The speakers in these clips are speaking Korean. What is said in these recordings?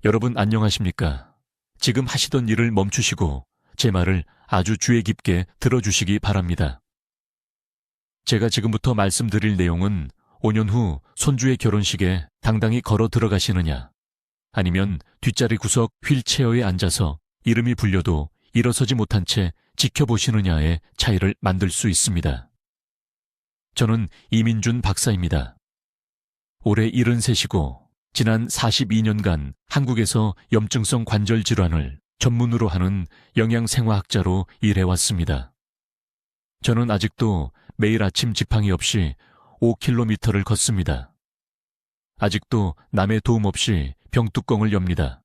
여러분 안녕하십니까? 지금 하시던 일을 멈추시고 제 말을 아주 주의 깊게 들어주시기 바랍니다. 제가 지금부터 말씀드릴 내용은 5년 후 손주의 결혼식에 당당히 걸어 들어가시느냐, 아니면 뒷자리 구석 휠체어에 앉아서 이름이 불려도 일어서지 못한 채 지켜보시느냐의 차이를 만들 수 있습니다. 저는 이민준 박사입니다. 올해 73이고 지난 42년간 한국에서 염증성 관절 질환을 전문으로 하는 영양생화학자로 일해왔습니다. 저는 아직도 매일 아침 지팡이 없이 5km를 걷습니다. 아직도 남의 도움 없이 병뚜껑을 엽니다.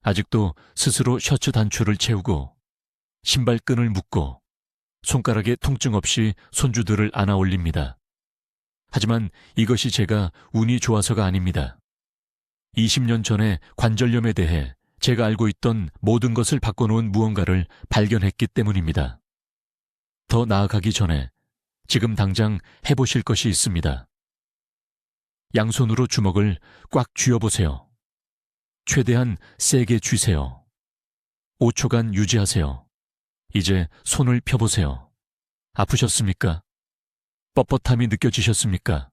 아직도 스스로 셔츠 단추를 채우고 신발끈을 묶고 손가락에 통증 없이 손주들을 안아 올립니다. 하지만 이것이 제가 운이 좋아서가 아닙니다. 20년 전에 관절염에 대해 제가 알고 있던 모든 것을 바꿔놓은 무언가를 발견했기 때문입니다. 더 나아가기 전에 지금 당장 해보실 것이 있습니다. 양손으로 주먹을 꽉 쥐어보세요. 최대한 세게 쥐세요. 5초간 유지하세요. 이제 손을 펴보세요. 아프셨습니까? 뻣뻣함이 느껴지셨습니까?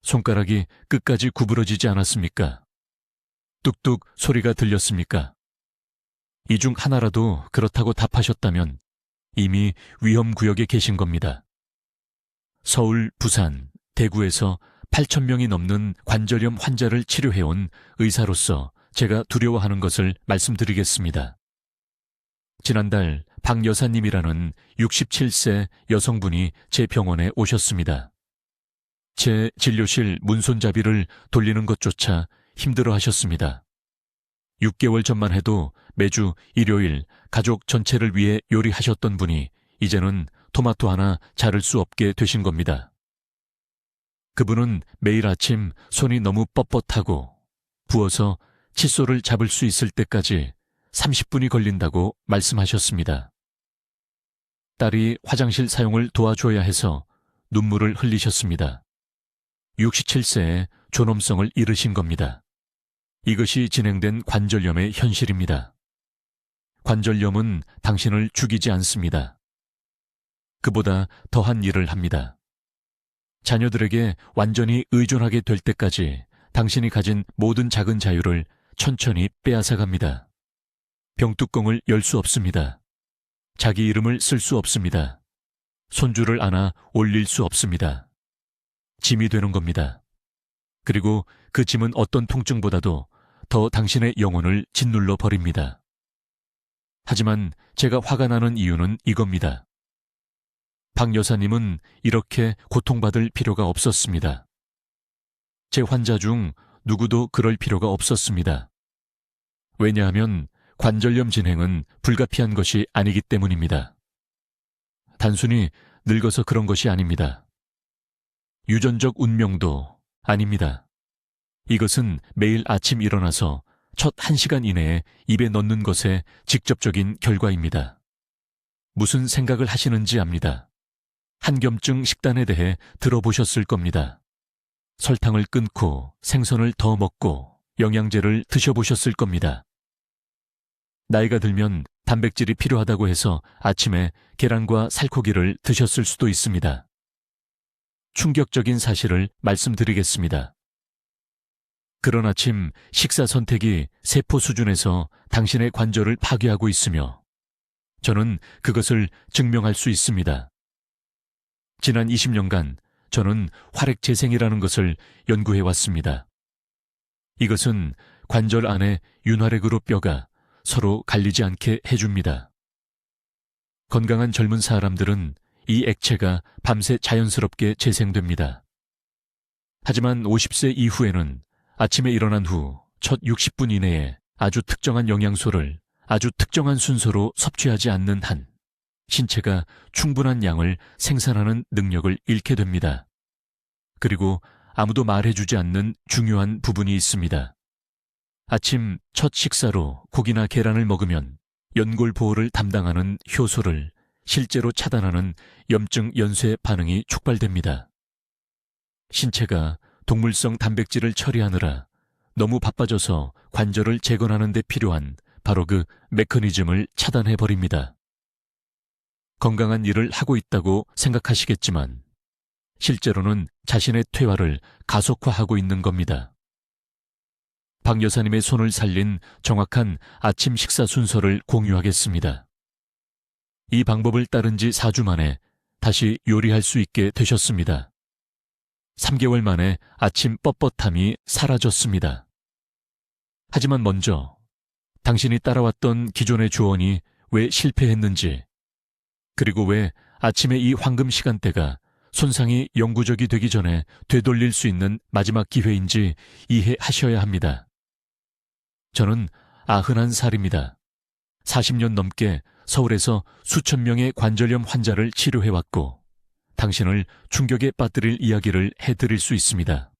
손가락이 끝까지 구부러지지 않았습니까? 뚝뚝 소리가 들렸습니까? 이 중 하나라도 그렇다고 답하셨다면 이미 위험구역에 계신 겁니다. 서울, 부산, 대구에서 8,000명이 넘는 관절염 환자를 치료해온 의사로서 제가 두려워하는 것을 말씀드리겠습니다. 지난달 박 여사님이라는 67세 여성분이 제 병원에 오셨습니다. 제 진료실 문손잡이를 돌리는 것조차 힘들어 하셨습니다. 6개월 전만 해도 매주 일요일 가족 전체를 위해 요리하셨던 분이 이제는 토마토 하나 자를 수 없게 되신 겁니다. 그분은 매일 아침 손이 너무 뻣뻣하고 부어서 칫솔을 잡을 수 있을 때까지 30분이 걸린다고 말씀하셨습니다. 딸이 화장실 사용을 도와줘야 해서 눈물을 흘리셨습니다. 67세에 존엄성을 잃으신 겁니다. 이것이 진행된 관절염의 현실입니다. 관절염은 당신을 죽이지 않습니다. 그보다 더한 일을 합니다. 자녀들에게 완전히 의존하게 될 때까지 당신이 가진 모든 작은 자유를 천천히 빼앗아갑니다. 병뚜껑을 열 수 없습니다. 자기 이름을 쓸 수 없습니다. 손주를 안아 올릴 수 없습니다. 짐이 되는 겁니다. 그리고 그 짐은 어떤 통증보다도 더 당신의 영혼을 짓눌러 버립니다. 하지만 제가 화가 나는 이유는 이겁니다. 박 여사님은 이렇게 고통받을 필요가 없었습니다. 제 환자 중 누구도 그럴 필요가 없었습니다. 왜냐하면 관절염 진행은 불가피한 것이 아니기 때문입니다. 단순히 늙어서 그런 것이 아닙니다. 유전적 운명도 아닙니다. 이것은 매일 아침 일어나서 첫 1시간 이내에 입에 넣는 것의 직접적인 결과입니다. 무슨 생각을 하시는지 압니다. 한겸증 식단에 대해 들어보셨을 겁니다. 설탕을 끊고 생선을 더 먹고 영양제를 드셔보셨을 겁니다. 나이가 들면 단백질이 필요하다고 해서 아침에 계란과 살코기를 드셨을 수도 있습니다. 충격적인 사실을 말씀드리겠습니다. 그런 아침 식사 선택이 세포 수준에서 당신의 관절을 파괴하고 있으며 저는 그것을 증명할 수 있습니다. 지난 20년간 저는 활액재생이라는 것을 연구해 왔습니다. 이것은 관절 안의 윤활액으로 뼈가 서로 갈리지 않게 해줍니다. 건강한 젊은 사람들은 이 액체가 밤새 자연스럽게 재생됩니다. 하지만 50세 이후에는 아침에 일어난 후 첫 60분 이내에 아주 특정한 영양소를 아주 특정한 순서로 섭취하지 않는 한 신체가 충분한 양을 생산하는 능력을 잃게 됩니다. 그리고 아무도 말해주지 않는 중요한 부분이 있습니다. 아침 첫 식사로 고기나 계란을 먹으면 연골 보호를 담당하는 효소를 실제로 차단하는 염증 연쇄 반응이 촉발됩니다. 신체가 동물성 단백질을 처리하느라 너무 바빠져서 관절을 재건하는 데 필요한 바로 그 메커니즘을 차단해버립니다. 건강한 일을 하고 있다고 생각하시겠지만 실제로는 자신의 퇴화를 가속화하고 있는 겁니다. 박 여사님의 손을 살린 정확한 아침 식사 순서를 공유하겠습니다. 이 방법을 따른 지 4주 만에 다시 요리할 수 있게 되셨습니다. 3개월 만에 아침 뻣뻣함이 사라졌습니다. 하지만 먼저 당신이 따라왔던 기존의 조언이 왜 실패했는지, 그리고 왜 아침의 이 황금 시간대가 손상이 영구적이 되기 전에 되돌릴 수 있는 마지막 기회인지 이해하셔야 합니다. 저는 91살입니다. 40년 넘게 서울에서 수천 명의 관절염 환자를 치료해왔고 당신을 충격에 빠뜨릴 이야기를 해드릴 수 있습니다.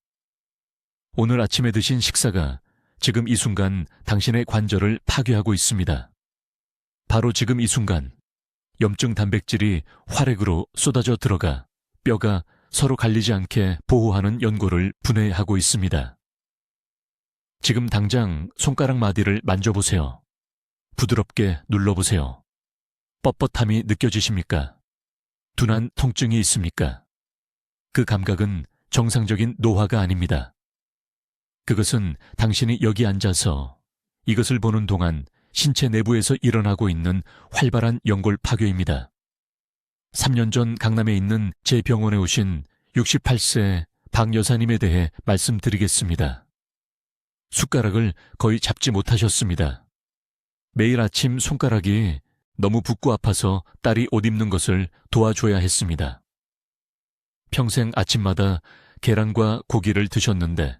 오늘 아침에 드신 식사가 지금 이 순간 당신의 관절을 파괴하고 있습니다. 바로 지금 이 순간 염증 단백질이 활액으로 쏟아져 들어가 뼈가 서로 갈리지 않게 보호하는 연골을 분해하고 있습니다. 지금 당장 손가락 마디를 만져보세요. 부드럽게 눌러보세요. 뻣뻣함이 느껴지십니까? 둔한 통증이 있습니까? 그 감각은 정상적인 노화가 아닙니다. 그것은 당신이 여기 앉아서 이것을 보는 동안 신체 내부에서 일어나고 있는 활발한 연골 파괴입니다. 3년 전 강남에 있는 제 병원에 오신 68세 박 여사님에 대해 말씀드리겠습니다. 숟가락을 거의 잡지 못하셨습니다. 매일 아침 손가락이 너무 붓고 아파서 딸이 옷 입는 것을 도와줘야 했습니다. 평생 아침마다 계란과 고기를 드셨는데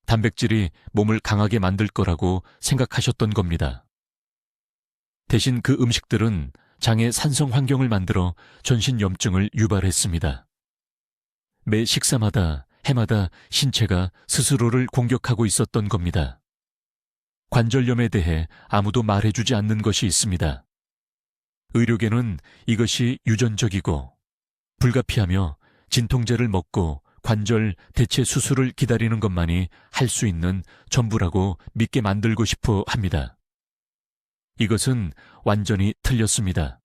단백질이 몸을 강하게 만들 거라고 생각하셨던 겁니다. 대신 그 음식들은 장의 산성 환경을 만들어 전신 염증을 유발했습니다. 매 식사마다 해마다 신체가 스스로를 공격하고 있었던 겁니다. 관절염에 대해 아무도 말해주지 않는 것이 있습니다. 의료계는 이것이 유전적이고 불가피하며 진통제를 먹고 관절 대체 수술을 기다리는 것만이 할 수 있는 전부라고 믿게 만들고 싶어 합니다. 이것은 완전히 틀렸습니다.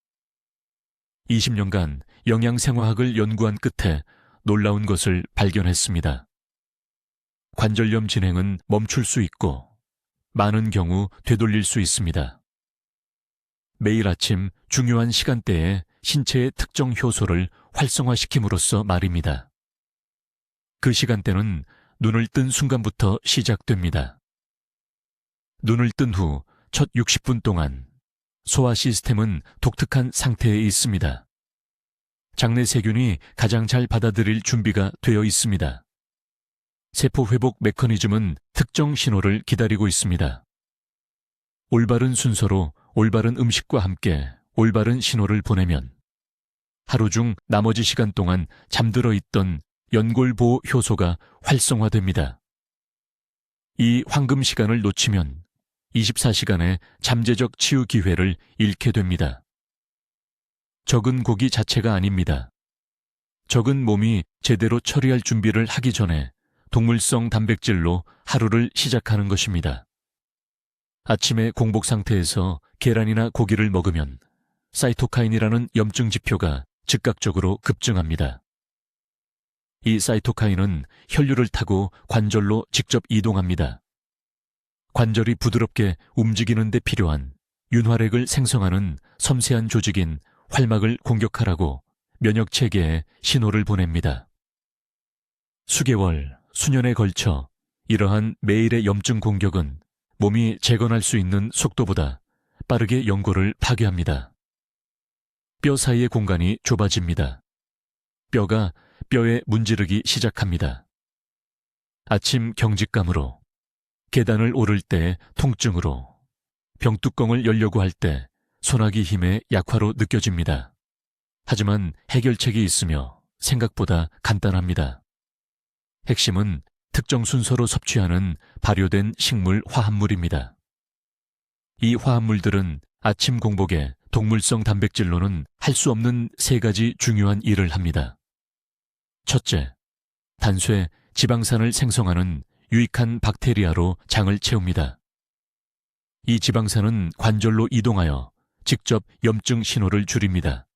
20년간 영양생화학을 연구한 끝에 놀라운 것을 발견했습니다. 관절염 진행은 멈출 수 있고 많은 경우 되돌릴 수 있습니다. 매일 아침 중요한 시간대에 신체의 특정 효소를 활성화시킴으로써 말입니다. 그 시간대는 눈을 뜬 순간부터 시작됩니다. 눈을 뜬 후 첫 60분 동안 소화 시스템은 독특한 상태에 있습니다. 장내 세균이 가장 잘 받아들일 준비가 되어 있습니다. 세포 회복 메커니즘은 특정 신호를 기다리고 있습니다. 올바른 순서로 올바른 음식과 함께 올바른 신호를 보내면 하루 중 나머지 시간 동안 잠들어 있던 연골보호 효소가 활성화됩니다. 이 황금 시간을 놓치면 24시간의 잠재적 치유 기회를 잃게 됩니다. 적은 고기 자체가 아닙니다. 적은 몸이 제대로 처리할 준비를 하기 전에 동물성 단백질로 하루를 시작하는 것입니다. 아침에 공복 상태에서 계란이나 고기를 먹으면 사이토카인이라는 염증 지표가 즉각적으로 급증합니다. 이 사이토카인은 혈류를 타고 관절로 직접 이동합니다. 관절이 부드럽게 움직이는 데 필요한 윤활액을 생성하는 섬세한 조직인 활막을 공격하라고 면역체계에 신호를 보냅니다. 수개월, 수년에 걸쳐 이러한 매일의 염증 공격은 몸이 재건할 수 있는 속도보다 빠르게 연골을 파괴합니다. 뼈 사이의 공간이 좁아집니다. 뼈가 뼈에 문지르기 시작합니다. 아침 경직감으로, 계단을 오를 때 통증으로, 병뚜껑을 열려고 할 때 손아귀 힘의 약화로 느껴집니다. 하지만 해결책이 있으며 생각보다 간단합니다. 핵심은 특정 순서로 섭취하는 발효된 식물 화합물입니다. 이 화합물들은 아침 공복에 동물성 단백질로는 할 수 없는 3가지 중요한 일을 합니다. 첫째, 단쇠, 지방산을 생성하는 유익한 박테리아로 장을 채웁니다. 이 지방산은 관절로 이동하여 직접 염증 신호를 줄입니다.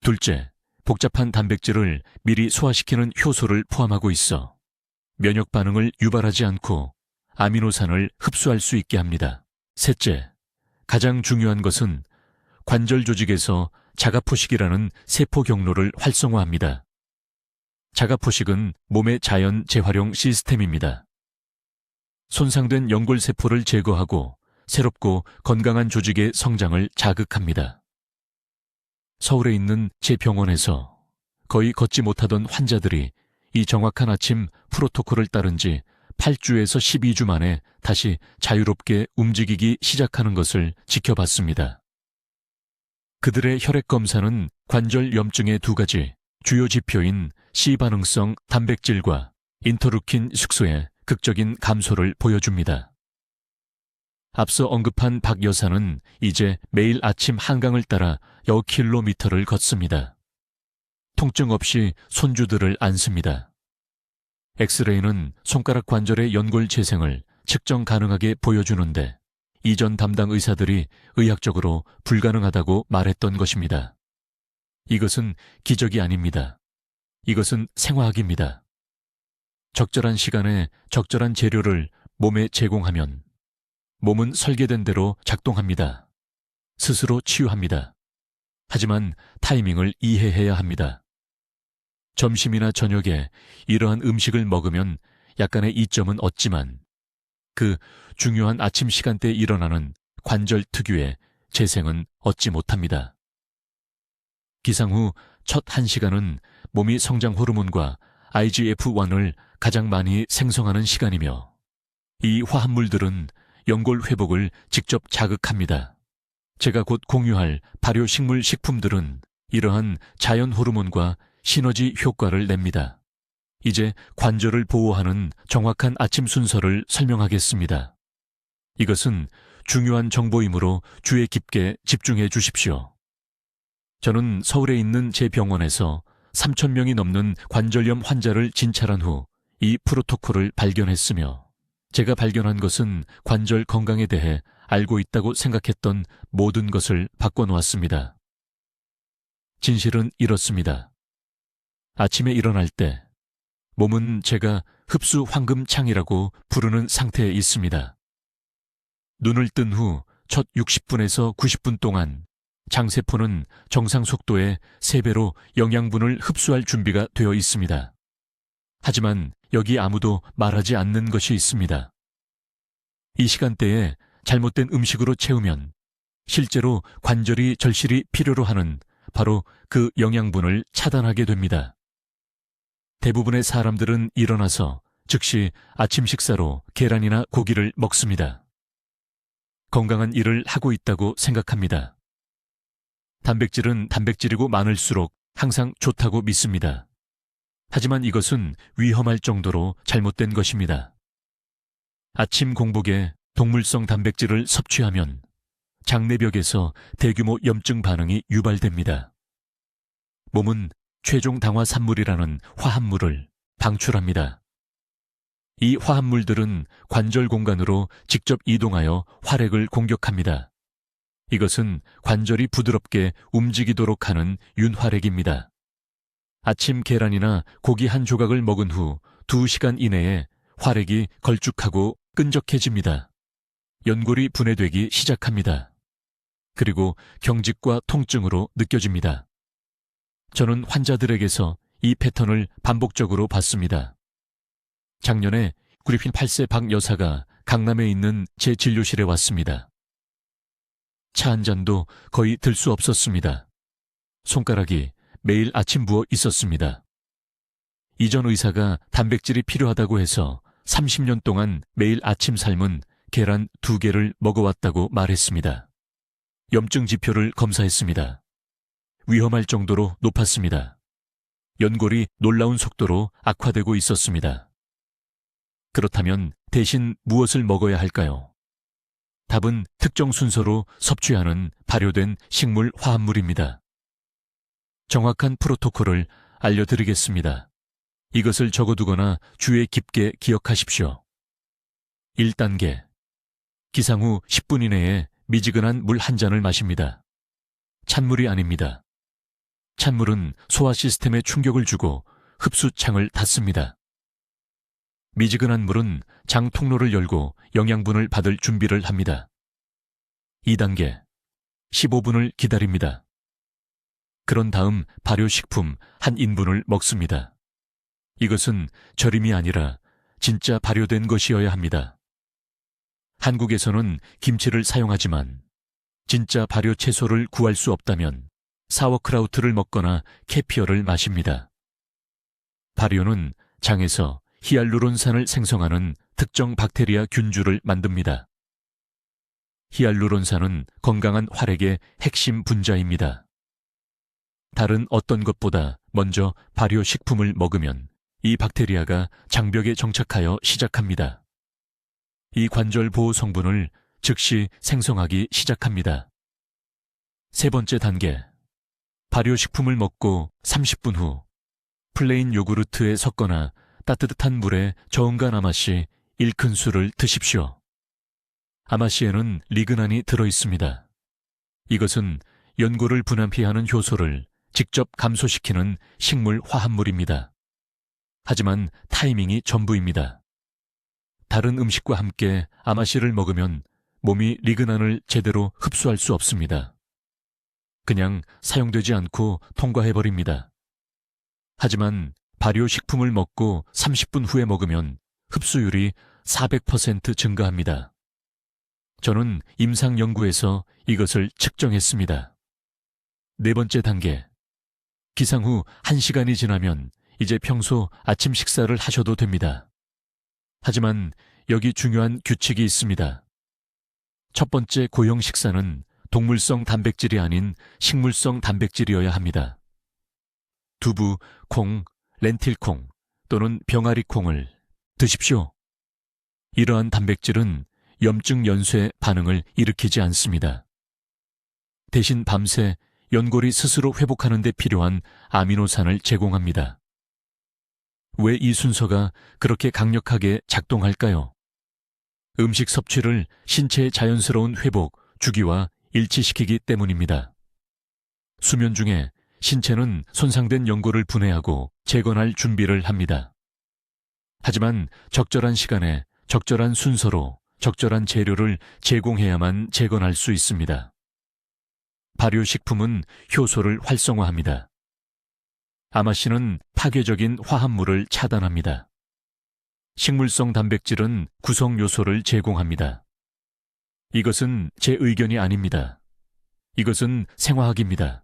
둘째, 복잡한 단백질을 미리 소화시키는 효소를 포함하고 있어 면역 반응을 유발하지 않고 아미노산을 흡수할 수 있게 합니다. 셋째, 가장 중요한 것은 관절 조직에서 자가포식이라는 세포 경로를 활성화합니다. 자가포식은 몸의 자연 재활용 시스템입니다. 손상된 연골세포를 제거하고 새롭고 건강한 조직의 성장을 자극합니다. 서울에 있는 제 병원에서 거의 걷지 못하던 환자들이 이 정확한 아침 프로토콜을 따른 지 8주에서 12주 만에 다시 자유롭게 움직이기 시작하는 것을 지켜봤습니다. 그들의 혈액 검사는 관절 염증의 두 가지 주요 지표인 C반응성 단백질과 인터루킨 숙소의 극적인 감소를 보여줍니다. 앞서 언급한 박 여사는 이제 매일 아침 한강을 따라 여 킬로미터를 걷습니다. 통증 없이 손주들을 안습니다. 엑스레이는 손가락 관절의 연골 재생을 측정 가능하게 보여주는데 이전 담당 의사들이 의학적으로 불가능하다고 말했던 것입니다. 이것은 기적이 아닙니다. 이것은 생화학입니다. 적절한 시간에 적절한 재료를 몸에 제공하면 몸은 설계된 대로 작동합니다. 스스로 치유합니다. 하지만 타이밍을 이해해야 합니다. 점심이나 저녁에 이러한 음식을 먹으면 약간의 이점은 얻지만 그 중요한 아침 시간대에 일어나는 관절 특유의 재생은 얻지 못합니다. 기상 후 첫 1시간은 몸이 성장 호르몬과 IGF-1을 가장 많이 생성하는 시간이며 이 화합물들은 연골 회복을 직접 자극합니다. 제가 곧 공유할 발효식물 식품들은 이러한 자연 호르몬과 시너지 효과를 냅니다. 이제 관절을 보호하는 정확한 아침 순서를 설명하겠습니다. 이것은 중요한 정보이므로 주의 깊게 집중해 주십시오. 저는 서울에 있는 제 병원에서 3,000명이 넘는 관절염 환자를 진찰한 후 이 프로토콜을 발견했으며 제가 발견한 것은 관절 건강에 대해 알고 있다고 생각했던 모든 것을 바꿔놓았습니다. 진실은 이렇습니다. 아침에 일어날 때 몸은 제가 흡수 황금창이라고 부르는 상태에 있습니다. 눈을 뜬 후 첫 60분에서 90분 동안 장세포는 정상 속도의 3배로 영양분을 흡수할 준비가 되어 있습니다. 하지만 여기 아무도 말하지 않는 것이 있습니다. 이 시간대에 잘못된 음식으로 채우면 실제로 관절이 절실히 필요로 하는 바로 그 영양분을 차단하게 됩니다. 대부분의 사람들은 일어나서 즉시 아침 식사로 계란이나 고기를 먹습니다. 건강한 일을 하고 있다고 생각합니다. 단백질은 단백질이고 많을수록 항상 좋다고 믿습니다. 하지만 이것은 위험할 정도로 잘못된 것입니다. 아침 공복에 동물성 단백질을 섭취하면 장내벽에서 대규모 염증 반응이 유발됩니다. 몸은 최종 당화 산물이라는 화합물을 방출합니다. 이 화합물들은 관절 공간으로 직접 이동하여 활액을 공격합니다. 이것은 관절이 부드럽게 움직이도록 하는 윤활액입니다. 아침 계란이나 고기 한 조각을 먹은 후 2시간 이내에 활액이 걸쭉하고 끈적해집니다. 연골이 분해되기 시작합니다. 그리고 경직과 통증으로 느껴집니다. 저는 환자들에게서 이 패턴을 반복적으로 봤습니다. 작년에 그리핀 8세 박 여사가 강남에 있는 제 진료실에 왔습니다. 차 한 잔도 거의 들 수 없었습니다. 손가락이 매일 아침 부어 있었습니다. 이전 의사가 단백질이 필요하다고 해서 30년 동안 매일 아침 삶은 계란 2개를 먹어왔다고 말했습니다. 염증 지표를 검사했습니다. 위험할 정도로 높았습니다. 연골이 놀라운 속도로 악화되고 있었습니다. 그렇다면 대신 무엇을 먹어야 할까요? 답은 특정 순서로 섭취하는 발효된 식물 화합물입니다. 정확한 프로토콜을 알려드리겠습니다. 이것을 적어두거나 주의 깊게 기억하십시오. 1단계. 기상 후 10분 이내에 미지근한 물 한 잔을 마십니다. 찬물이 아닙니다. 찬물은 소화 시스템에 충격을 주고 흡수창을 닫습니다. 미지근한 물은 장 통로를 열고 영양분을 받을 준비를 합니다. 2단계. 15분을 기다립니다. 그런 다음 발효식품 한 인분을 먹습니다. 이것은 절임이 아니라 진짜 발효된 것이어야 합니다. 한국에서는 김치를 사용하지만 진짜 발효 채소를 구할 수 없다면 사워크라우트를 먹거나 캐피어를 마십니다. 발효는 장에서 히알루론산을 생성하는 특정 박테리아 균주를 만듭니다. 히알루론산은 건강한 활액의 핵심 분자입니다. 다른 어떤 것보다 먼저 발효식품을 먹으면 이 박테리아가 장벽에 정착하여 시작합니다. 이 관절 보호 성분을 즉시 생성하기 시작합니다. 세 번째 단계. 발효식품을 먹고 30분 후 플레인 요구르트에 섞거나 따뜻한 물에 저온간 아마씨 1큰술을 드십시오. 아마씨에는 리그난이 들어있습니다. 이것은 연고를 분해하는 효소를 직접 감소시키는 식물 화합물입니다. 하지만 타이밍이 전부입니다. 다른 음식과 함께 아마씨를 먹으면 몸이 리그난을 제대로 흡수할 수 없습니다. 그냥 사용되지 않고 통과해버립니다. 하지만 발효식품을 먹고 30분 후에 먹으면 흡수율이 400% 증가합니다. 저는 임상연구에서 이것을 측정했습니다. 네 번째 단계. 기상 후 1시간이 지나면 이제 평소 아침 식사를 하셔도 됩니다. 하지만 여기 중요한 규칙이 있습니다. 첫 번째 고형 식사는 동물성 단백질이 아닌 식물성 단백질이어야 합니다. 두부, 콩, 렌틸콩 또는 병아리콩을 드십시오. 이러한 단백질은 염증 연쇄 반응을 일으키지 않습니다. 대신 밤새 연골이 스스로 회복하는 데 필요한 아미노산을 제공합니다. 왜 이 순서가 그렇게 강력하게 작동할까요? 음식 섭취를 신체의 자연스러운 회복, 주기와 일치시키기 때문입니다. 수면 중에 신체는 손상된 연골을 분해하고 재건할 준비를 합니다. 하지만 적절한 시간에 적절한 순서로 적절한 재료를 제공해야만 재건할 수 있습니다. 발효식품은 효소를 활성화합니다. 아마씨는 파괴적인 화합물을 차단합니다. 식물성 단백질은 구성 요소를 제공합니다. 이것은 제 의견이 아닙니다. 이것은 생화학입니다.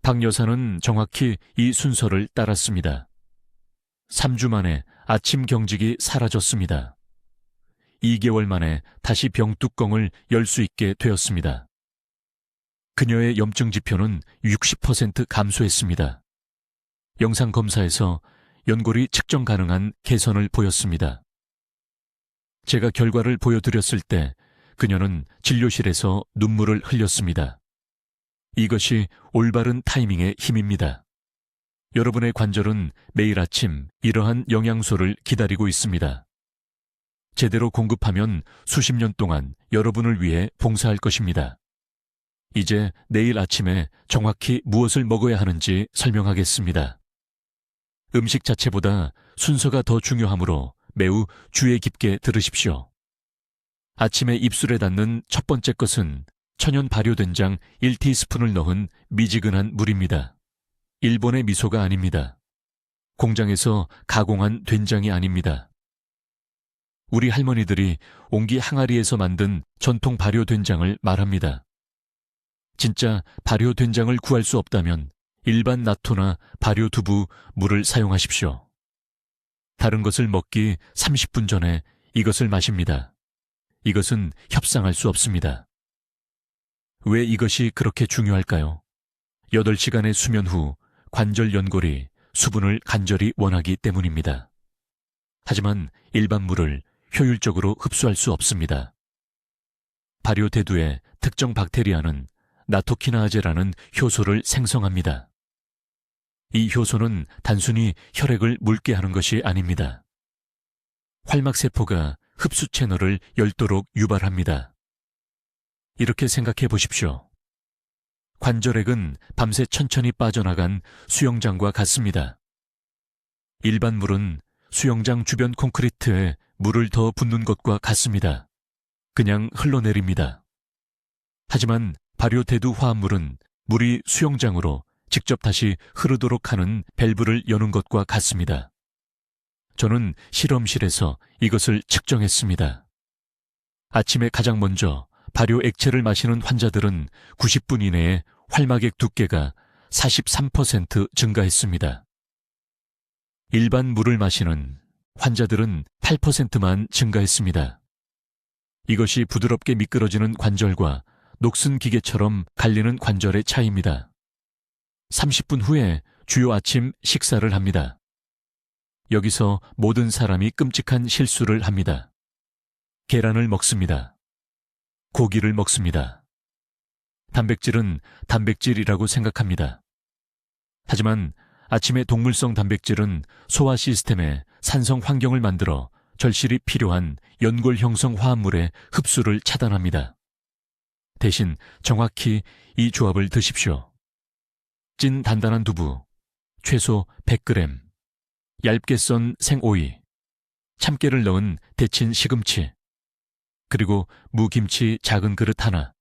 박 여사는 정확히 이 순서를 따랐습니다. 3주 만에 아침 경직이 사라졌습니다. 2개월 만에 다시 병뚜껑을 열 수 있게 되었습니다. 그녀의 염증 지표는 60% 감소했습니다. 영상 검사에서 연골이 측정 가능한 개선을 보였습니다. 제가 결과를 보여드렸을 때 그녀는 진료실에서 눈물을 흘렸습니다. 이것이 올바른 타이밍의 힘입니다. 여러분의 관절은 매일 아침 이러한 영양소를 기다리고 있습니다. 제대로 공급하면 수십 년 동안 여러분을 위해 봉사할 것입니다. 이제 내일 아침에 정확히 무엇을 먹어야 하는지 설명하겠습니다. 음식 자체보다 순서가 더 중요하므로 매우 주의 깊게 들으십시오. 아침에 입술에 닿는 첫 번째 것은 천연 발효된장 1티스푼을 넣은 미지근한 물입니다. 일본의 미소가 아닙니다. 공장에서 가공한 된장이 아닙니다. 우리 할머니들이 옹기 항아리에서 만든 전통 발효 된장을 말합니다. 진짜 발효 된장을 구할 수 없다면 일반 나토나 발효 두부, 물을 사용하십시오. 다른 것을 먹기 30분 전에 이것을 마십니다. 이것은 협상할 수 없습니다. 왜 이것이 그렇게 중요할까요? 8시간의 수면 후 관절 연골이 수분을 간절히 원하기 때문입니다. 하지만 일반 물을 효율적으로 흡수할 수 없습니다. 발효 대두의 특정 박테리아는 나토키나아제라는 효소를 생성합니다. 이 효소는 단순히 혈액을 묽게 하는 것이 아닙니다. 활막세포가 흡수 채널을 열도록 유발합니다. 이렇게 생각해 보십시오. 관절액은 밤새 천천히 빠져나간 수영장과 같습니다. 일반 물은 수영장 주변 콘크리트에 물을 더 붓는 것과 같습니다. 그냥 흘러내립니다. 하지만 발효대두 화합물은 물이 수영장으로 직접 다시 흐르도록 하는 밸브를 여는 것과 같습니다. 저는 실험실에서 이것을 측정했습니다. 아침에 가장 먼저 발효 액체를 마시는 환자들은 90분 이내에 활막액 두께가 43% 증가했습니다. 일반 물을 마시는 환자들은 8%만 증가했습니다. 이것이 부드럽게 미끄러지는 관절과 녹슨 기계처럼 갈리는 관절의 차이입니다. 30분 후에 주요 아침 식사를 합니다. 여기서 모든 사람이 끔찍한 실수를 합니다. 계란을 먹습니다. 고기를 먹습니다. 단백질은 단백질이라고 생각합니다. 하지만 아침의 동물성 단백질은 소화 시스템에 산성 환경을 만들어 절실히 필요한 연골 형성 화합물의 흡수를 차단합니다. 대신 정확히 이 조합을 드십시오. 찐 단단한 두부, 최소 100g, 얇게 썬 생오이, 참깨를 넣은 데친 시금치, 그리고 무김치 작은 그릇 하나.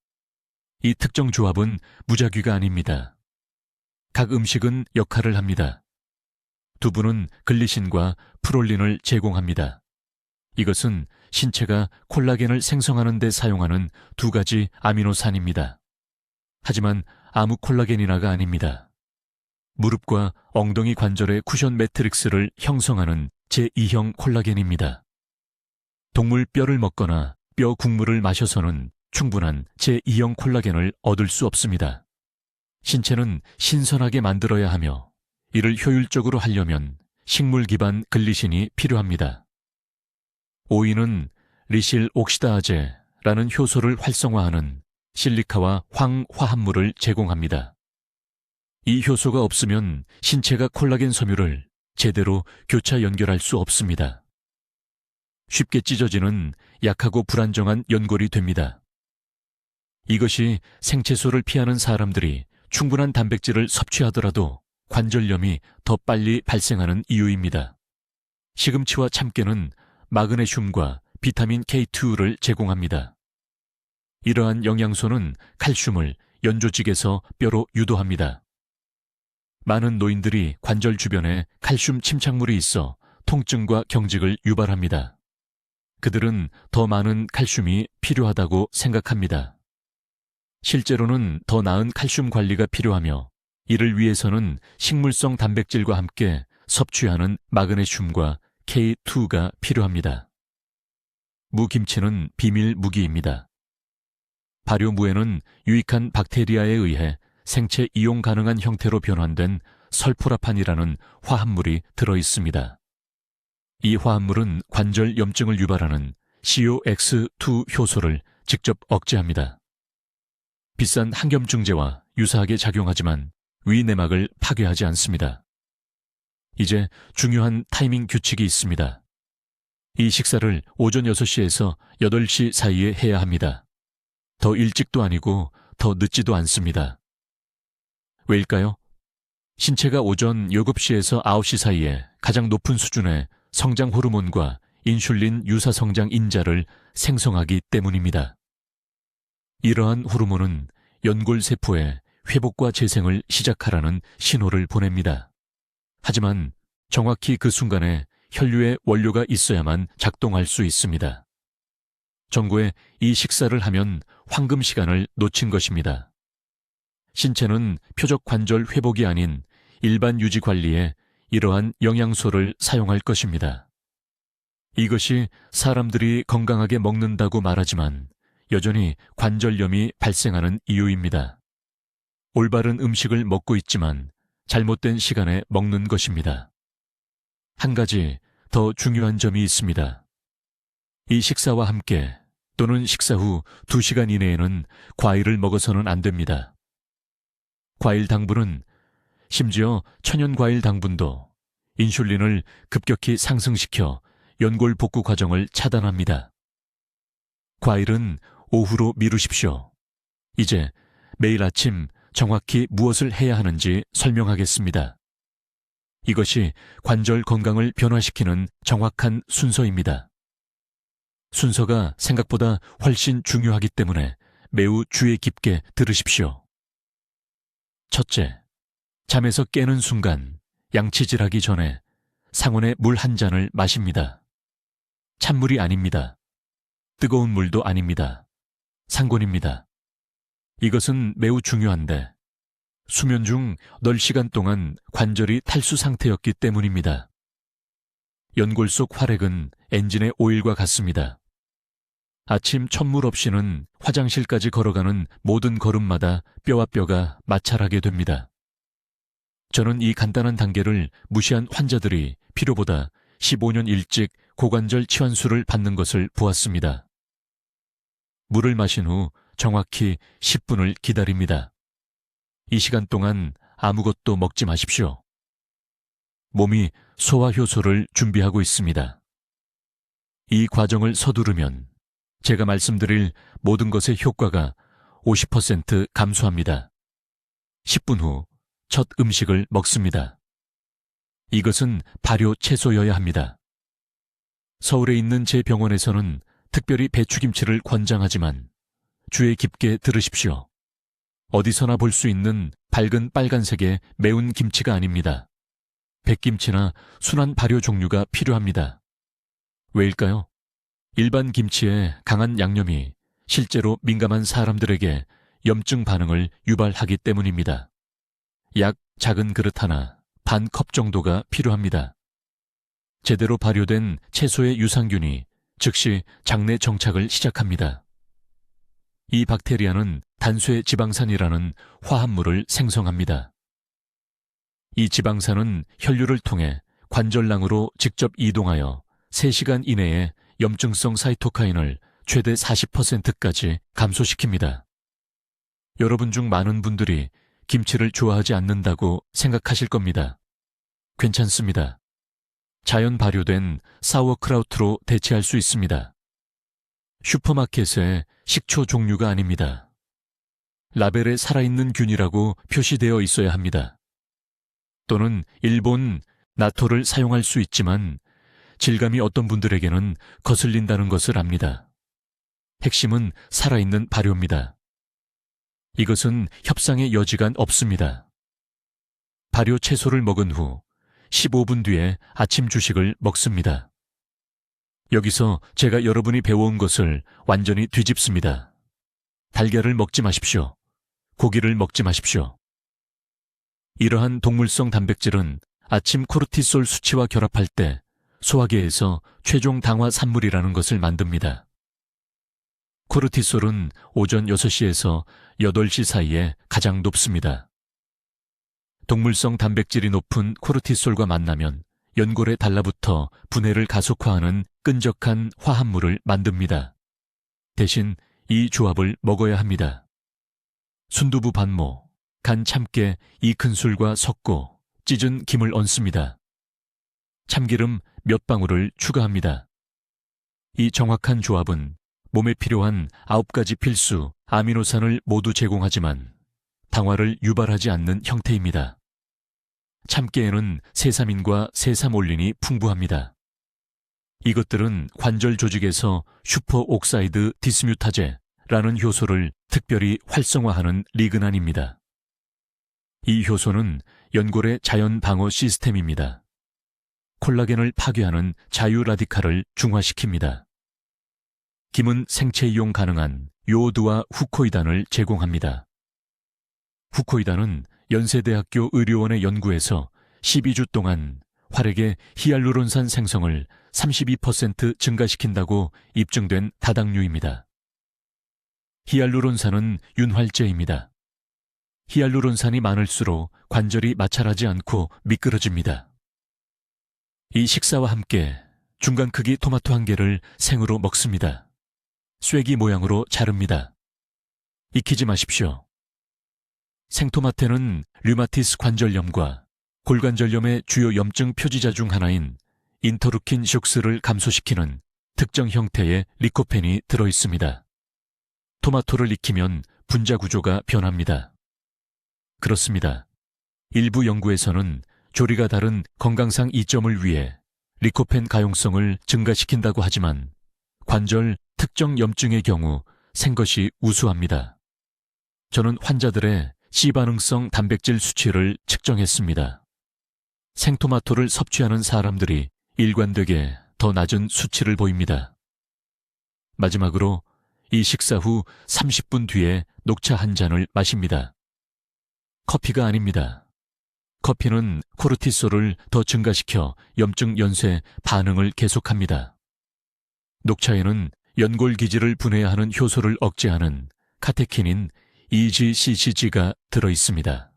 이 특정 조합은 무작위가 아닙니다. 각 음식은 역할을 합니다. 두부는 글리신과 프롤린을 제공합니다. 이것은 신체가 콜라겐을 생성하는 데 사용하는 두 가지 아미노산입니다. 하지만 아무 콜라겐이나가 아닙니다. 무릎과 엉덩이 관절의 쿠션 매트릭스를 형성하는 제2형 콜라겐입니다. 동물 뼈를 먹거나 뼈 국물을 마셔서는 충분한 제2형 콜라겐을 얻을 수 없습니다. 신체는 신선하게 만들어야 하며 이를 효율적으로 하려면 식물 기반 글리신이 필요합니다. 오이는 리실 옥시다아제라는 효소를 활성화하는 실리카와 황화합물을 제공합니다. 이 효소가 없으면 신체가 콜라겐 섬유를 제대로 교차 연결할 수 없습니다. 쉽게 찢어지는 약하고 불안정한 연골이 됩니다. 이것이 생채소를 피하는 사람들이 충분한 단백질을 섭취하더라도 관절염이 더 빨리 발생하는 이유입니다. 시금치와 참깨는 마그네슘과 비타민 K2를 제공합니다. 이러한 영양소는 칼슘을 연조직에서 뼈로 유도합니다. 많은 노인들이 관절 주변에 칼슘 침착물이 있어 통증과 경직을 유발합니다. 그들은 더 많은 칼슘이 필요하다고 생각합니다. 실제로는 더 나은 칼슘 관리가 필요하며 이를 위해서는 식물성 단백질과 함께 섭취하는 마그네슘과 K2가 필요합니다. 무김치는 비밀 무기입니다. 발효무에는 유익한 박테리아에 의해 생체 이용 가능한 형태로 변환된 설포라판이라는 화합물이 들어 있습니다. 이 화합물은 관절 염증을 유발하는 COX2 효소를 직접 억제합니다. 비싼 항염증제와 유사하게 작용하지만 위 내막을 파괴하지 않습니다. 이제 중요한 타이밍 규칙이 있습니다. 이 식사를 오전 6시에서 8시 사이에 해야 합니다. 더 일찍도 아니고 더 늦지도 않습니다. 왜일까요? 신체가 오전 7시에서 9시 사이에 가장 높은 수준의 성장 호르몬과 인슐린 유사 성장 인자를 생성하기 때문입니다. 이러한 호르몬은 연골 세포에 회복과 재생을 시작하라는 신호를 보냅니다. 하지만 정확히 그 순간에 혈류의 원료가 있어야만 작동할 수 있습니다. 정고에 이 식사를 하면 황금 시간을 놓친 것입니다. 신체는 표적 관절 회복이 아닌 일반 유지 관리에 이러한 영양소를 사용할 것입니다. 이것이 사람들이 건강하게 먹는다고 말하지만 여전히 관절염이 발생하는 이유입니다. 올바른 음식을 먹고 있지만 잘못된 시간에 먹는 것입니다. 한 가지 더 중요한 점이 있습니다. 이 식사와 함께 또는 식사 후 2시간 이내에는 과일을 먹어서는 안 됩니다. 과일 당분은 심지어 천연과일 당분도 인슐린을 급격히 상승시켜 연골 복구 과정을 차단합니다. 과일은 오후로 미루십시오. 이제 매일 아침 정확히 무엇을 해야 하는지 설명하겠습니다. 이것이 관절 건강을 변화시키는 정확한 순서입니다. 순서가 생각보다 훨씬 중요하기 때문에 매우 주의 깊게 들으십시오. 첫째, 잠에서 깨는 순간 양치질하기 전에 상온에 물 한 잔을 마십니다. 찬물이 아닙니다. 뜨거운 물도 아닙니다. 상곤입니다. 이것은 매우 중요한데 수면 중 널 시간 동안 관절이 탈수 상태였기 때문입니다. 연골 속 활액은 엔진의 오일과 같습니다. 아침 첫물 없이는 화장실까지 걸어가는 모든 걸음마다 뼈와 뼈가 마찰하게 됩니다. 저는 이 간단한 단계를 무시한 환자들이 필요보다 15년 일찍 고관절 치환술을 받는 것을 보았습니다. 물을 마신 후 정확히 10분을 기다립니다. 이 시간 동안 아무것도 먹지 마십시오. 몸이 소화 효소를 준비하고 있습니다. 이 과정을 서두르면 제가 말씀드릴 모든 것의 효과가 50% 감소합니다. 10분 후 첫 음식을 먹습니다. 이것은 발효 채소여야 합니다. 서울에 있는 제 병원에서는 특별히 배추김치를 권장하지만 주의 깊게 들으십시오. 어디서나 볼 수 있는 밝은 빨간색의 매운 김치가 아닙니다. 백김치나 순한 발효 종류가 필요합니다. 왜일까요? 일반 김치의 강한 양념이 실제로 민감한 사람들에게 염증 반응을 유발하기 때문입니다. 약 작은 그릇 하나, 반 컵 정도가 필요합니다. 제대로 발효된 채소의 유산균이 즉시 장내 정착을 시작합니다. 이 박테리아는 단쇄 지방산이라는 화합물을 생성합니다. 이 지방산은 혈류를 통해 관절낭으로 직접 이동하여 3시간 이내에 염증성 사이토카인을 최대 40%까지 감소시킵니다. 여러분 중 많은 분들이 김치를 좋아하지 않는다고 생각하실 겁니다. 괜찮습니다. 자연 발효된 사워크라우트로 대체할 수 있습니다. 슈퍼마켓의 식초 종류가 아닙니다. 라벨에 살아있는 균이라고 표시되어 있어야 합니다. 또는 일본 나토를 사용할 수 있지만 질감이 어떤 분들에게는 거슬린다는 것을 압니다. 핵심은 살아있는 발효입니다. 이것은 협상의 여지가 없습니다. 발효 채소를 먹은 후 15분 뒤에 아침 주식을 먹습니다. 여기서 제가 여러분이 배워온 것을 완전히 뒤집습니다. 달걀을 먹지 마십시오. 고기를 먹지 마십시오. 이러한 동물성 단백질은 아침 코르티솔 수치와 결합할 때 소화계에서 최종 당화 산물이라는 것을 만듭니다. 코르티솔은 오전 6시에서 8시 사이에 가장 높습니다. 동물성 단백질이 높은 코르티솔과 만나면 연골에 달라붙어 분해를 가속화하는 끈적한 화합물을 만듭니다. 대신 이 조합을 먹어야 합니다. 순두부 반모, 간 참깨 2큰술과 섞고 찢은 김을 얹습니다. 참기름 몇 방울을 추가합니다. 이 정확한 조합은 몸에 필요한 9가지 필수 아미노산을 모두 제공하지만 당화를 유발하지 않는 형태입니다. 참깨에는 세사민과 세사몰린이 풍부합니다. 이것들은 관절 조직에서 슈퍼옥사이드 디스뮤타제라는 효소를 특별히 활성화하는 리그난입니다. 이 효소는 연골의 자연 방어 시스템입니다. 콜라겐을 파괴하는 자유 라디칼을 중화시킵니다. 김은 생체 이용 가능한 요오드와 후코이단을 제공합니다. 후코이단은 연세대학교 의료원의 연구에서 12주 동안 활액의 히알루론산 생성을 32% 증가시킨다고 입증된 다당류입니다. 히알루론산은 윤활제입니다. 히알루론산이 많을수록 관절이 마찰하지 않고 미끄러집니다. 이 식사와 함께 중간 크기 토마토 1개를 생으로 먹습니다. 쐐기 모양으로 자릅니다. 익히지 마십시오. 생토마테는 류마티스 관절염과 골관절염의 주요 염증 표지자 중 하나인 인터루킨 6를 감소시키는 특정 형태의 리코펜이 들어 있습니다. 토마토를 익히면 분자 구조가 변합니다. 그렇습니다. 일부 연구에서는 조리가 다른 건강상 이점을 위해 리코펜 가용성을 증가시킨다고 하지만 관절 특정 염증의 경우 생것이 우수합니다. 저는 환자들의 C반응성 단백질 수치를 측정했습니다. 생토마토를 섭취하는 사람들이 일관되게 더 낮은 수치를 보입니다. 마지막으로 이 식사 후 30분 뒤에 녹차 한 잔을 마십니다. 커피가 아닙니다. 커피는 코르티솔을 더 증가시켜 염증 연쇄 반응을 계속합니다. 녹차에는 연골 기질을 분해해야 하는 효소를 억제하는 카테킨인 EGCCG가 들어 있습니다.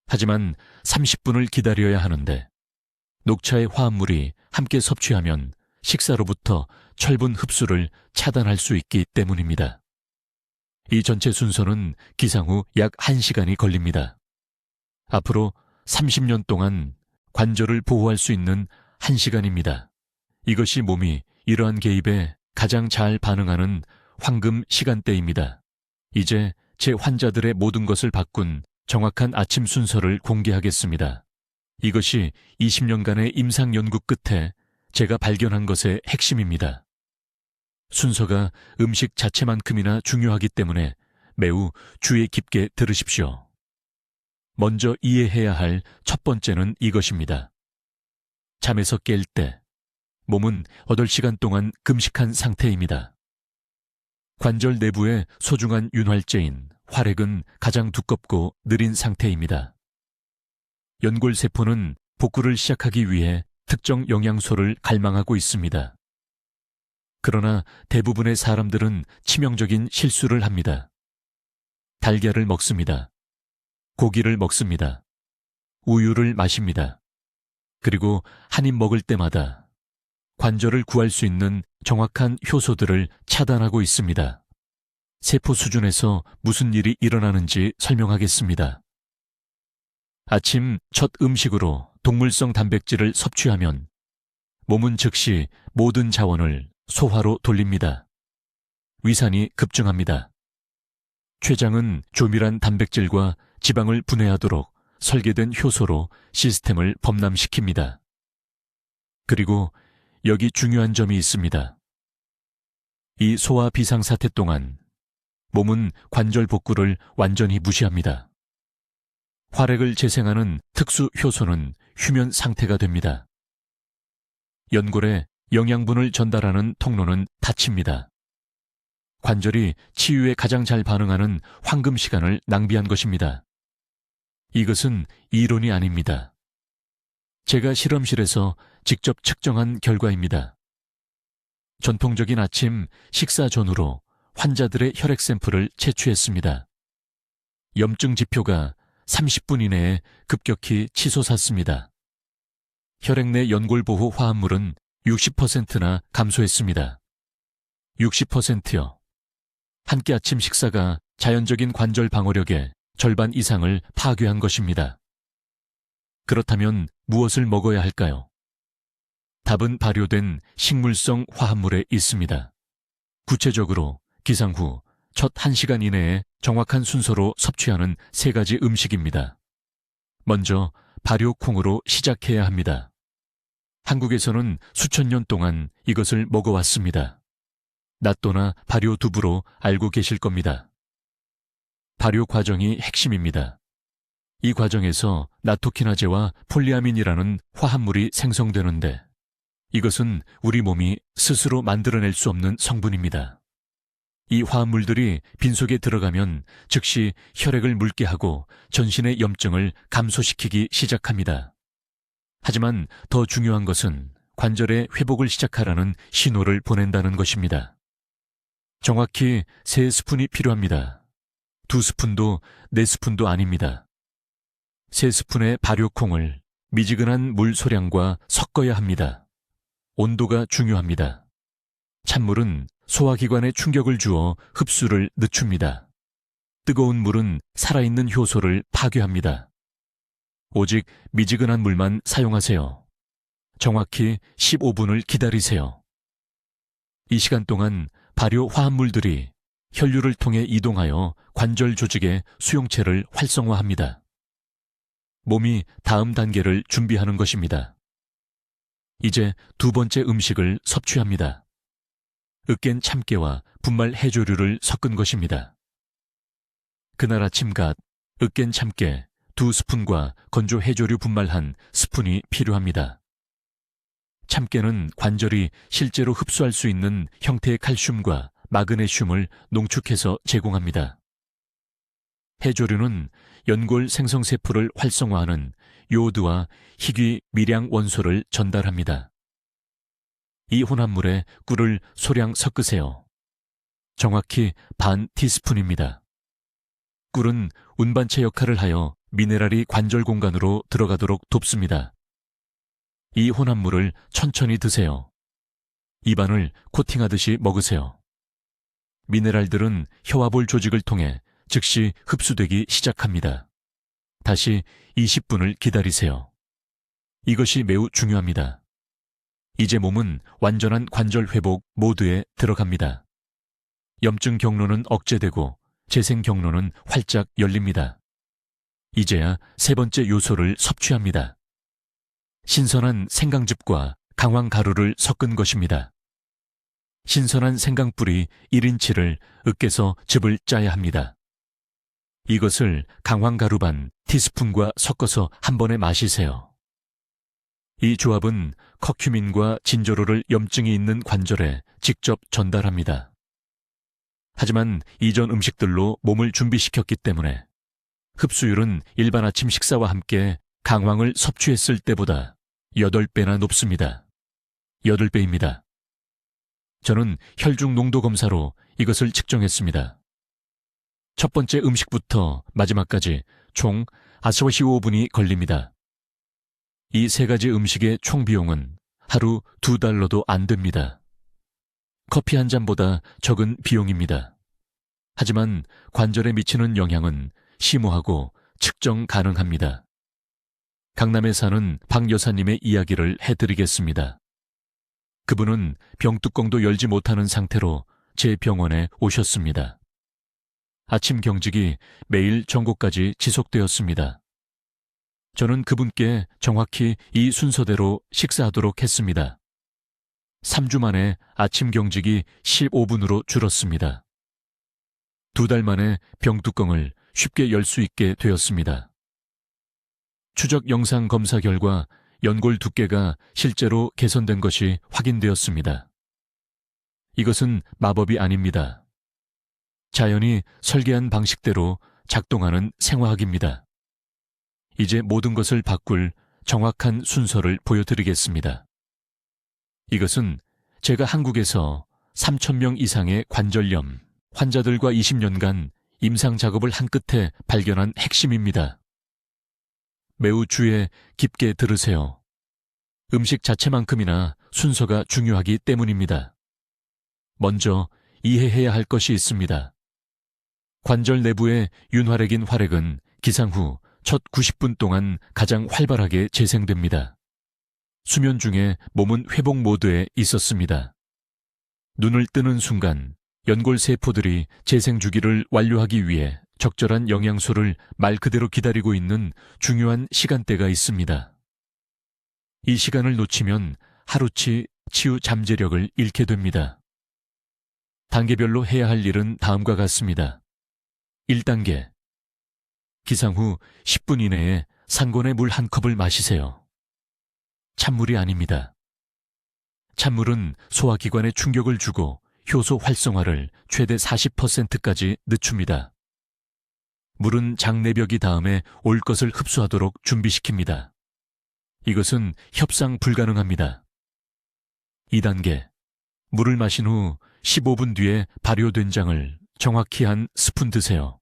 하지만 30분을 기다려야 하는데 녹차의 화합물이 함께 섭취하면 식사로부터 철분 흡수를 차단할 수 있기 때문입니다. 이 전체 순서는 기상 후 약 1시간이 걸립니다. 앞으로 30년 동안 관절을 보호할 수 있는 1시간입니다. 이것이 몸이 이러한 개입에 가장 잘 반응하는 황금 시간대입니다. 이제 제 환자들의 모든 것을 바꾼 정확한 아침 순서를 공개하겠습니다. 이것이 20년간의 임상 연구 끝에 제가 발견한 것의 핵심입니다. 순서가 음식 자체만큼이나 중요하기 때문에 매우 주의 깊게 들으십시오. 먼저 이해해야 할 첫 번째는 이것입니다. 잠에서 깰 때, 몸은 8시간 동안 금식한 상태입니다. 관절 내부의 소중한 윤활제인 활액은 가장 두껍고 느린 상태입니다. 연골세포는 복구를 시작하기 위해 특정 영양소를 갈망하고 있습니다. 그러나 대부분의 사람들은 치명적인 실수를 합니다. 달걀을 먹습니다. 고기를 먹습니다. 우유를 마십니다. 그리고 한 입 먹을 때마다 관절을 구할 수 있는 정확한 효소들을 차단하고 있습니다. 세포 수준에서 무슨 일이 일어나는지 설명하겠습니다. 아침 첫 음식으로 동물성 단백질을 섭취하면 몸은 즉시 모든 자원을 소화로 돌립니다. 위산이 급증합니다. 췌장은 조밀한 단백질과 지방을 분해하도록 설계된 효소로 시스템을 범람시킵니다. 그리고 여기 중요한 점이 있습니다. 이 소화 비상사태 동안 몸은 관절 복구를 완전히 무시합니다. 활액을 재생하는 특수 효소는 휴면 상태가 됩니다. 연골에 영양분을 전달하는 통로는 닫힙니다. 관절이 치유에 가장 잘 반응하는 황금 시간을 낭비한 것입니다. 이것은 이론이 아닙니다. 제가 실험실에서 직접 측정한 결과입니다. 전통적인 아침 식사 전후로 환자들의 혈액 샘플을 채취했습니다. 염증 지표가 30분 이내에 급격히 치솟았습니다. 혈액 내 연골보호 화합물은 60%나 감소했습니다. 60%요. 한 끼 아침 식사가 자연적인 관절 방어력의 절반 이상을 파괴한 것입니다. 그렇다면 무엇을 먹어야 할까요? 답은 발효된 식물성 화합물에 있습니다. 구체적으로 기상 후 첫 1시간 이내에 정확한 순서로 섭취하는 3가지 음식입니다. 먼저 발효콩으로 시작해야 합니다. 한국에서는 수천 년 동안 이것을 먹어왔습니다. 낫또나 발효 두부로 알고 계실 겁니다. 발효 과정이 핵심입니다. 이 과정에서 나토키나제와 폴리아민이라는 화합물이 생성되는데 이것은 우리 몸이 스스로 만들어낼 수 없는 성분입니다. 이 화합물들이 빈속에 들어가면 즉시 혈액을 묽게 하고 전신의 염증을 감소시키기 시작합니다. 하지만 더 중요한 것은 관절의 회복을 시작하라는 신호를 보낸다는 것입니다. 정확히 3스푼이 필요합니다. 2스푼도 4스푼도 아닙니다. 3스푼의 발효콩을 미지근한 물 소량과 섞어야 합니다. 온도가 중요합니다. 찬물은 소화기관에 충격을 주어 흡수를 늦춥니다. 뜨거운 물은 살아있는 효소를 파괴합니다. 오직 미지근한 물만 사용하세요. 정확히 15분을 기다리세요. 이 시간 동안 발효 화합물들이 혈류를 통해 이동하여 관절 조직의 수용체를 활성화합니다. 몸이 다음 단계를 준비하는 것입니다. 이제 두 번째 음식을 섭취합니다. 으깬 참깨와 분말 해조류를 섞은 것입니다. 그날 아침갓 으깬 참깨 2스푼과 건조 해조류 분말 1스푼이 필요합니다. 참깨는 관절이 실제로 흡수할 수 있는 형태의 칼슘과 마그네슘을 농축해서 제공합니다. 해조류는 연골 생성세포를 활성화하는 요오드와 희귀 미량 원소를 전달합니다. 이 혼합물에 꿀을 소량 섞으세요. 정확히 반 티스푼입니다. 꿀은 운반체 역할을 하여 미네랄이 관절 공간으로 들어가도록 돕습니다. 이 혼합물을 천천히 드세요. 입안을 코팅하듯이 먹으세요. 미네랄들은 혀와 볼 조직을 통해 즉시 흡수되기 시작합니다. 다시 20분을 기다리세요. 이것이 매우 중요합니다. 이제 몸은 완전한 관절 회복 모드에 들어갑니다. 염증 경로는 억제되고 재생 경로는 활짝 열립니다. 이제야 세 번째 요소를 섭취합니다. 신선한 생강즙과 강황가루를 섞은 것입니다. 신선한 생강뿌리 1인치를 으깨서 즙을 짜야 합니다. 이것을 강황가루 반 티스푼과 섞어서 한 번에 마시세요. 이 조합은 커큐민과 진저로를 염증이 있는 관절에 직접 전달합니다. 하지만 이전 음식들로 몸을 준비시켰기 때문에 흡수율은 일반 아침 식사와 함께 강황을 섭취했을 때보다 8배나 높습니다. 8배입니다. 저는 혈중 농도 검사로 이것을 측정했습니다. 첫 번째 음식부터 마지막까지 총 45분이 걸립니다. 이 세 가지 음식의 총 비용은 하루 $2도 안 됩니다. 커피 한 잔보다 적은 비용입니다. 하지만 관절에 미치는 영향은 심오하고 측정 가능합니다. 강남에 사는 박 여사님의 이야기를 해드리겠습니다. 그분은 병뚜껑도 열지 못하는 상태로 제 병원에 오셨습니다. 아침 경직이 매일 정고까지 지속되었습니다. 저는 그분께 정확히 이 순서대로 식사하도록 했습니다. 3주 만에 아침 경직이 15분으로 줄었습니다. 2달 만에 병뚜껑을 쉽게 열 수 있게 되었습니다. 추적 영상 검사 결과 연골 두께가 실제로 개선된 것이 확인되었습니다. 이것은 마법이 아닙니다. 자연이 설계한 방식대로 작동하는 생화학입니다. 이제 모든 것을 바꿀 정확한 순서를 보여드리겠습니다. 이것은 제가 한국에서 3,000명 이상의 관절염 환자들과 20년간 임상 작업을 한 끝에 발견한 핵심입니다. 매우 주의 깊게 들으세요. 음식 자체만큼이나 순서가 중요하기 때문입니다. 먼저 이해해야 할 것이 있습니다. 관절 내부의 윤활액인 활액은 기상 후 첫 90분 동안 가장 활발하게 재생됩니다. 수면 중에 몸은 회복 모드에 있었습니다. 눈을 뜨는 순간 연골 세포들이 재생 주기를 완료하기 위해 적절한 영양소를 말 그대로 기다리고 있는 중요한 시간대가 있습니다. 이 시간을 놓치면 하루치 치유 잠재력을 잃게 됩니다. 단계별로 해야 할 일은 다음과 같습니다. 1단계. 기상 후 10분 이내에 산곤의 물 1컵을 마시세요. 찬물이 아닙니다. 찬물은 소화기관에 충격을 주고 효소 활성화를 최대 40%까지 늦춥니다. 물은 장내벽이 다음에 올 것을 흡수하도록 준비시킵니다. 이것은 협상 불가능합니다. 2단계. 물을 마신 후 15분 뒤에 발효된장을 정확히 한 스푼 드세요.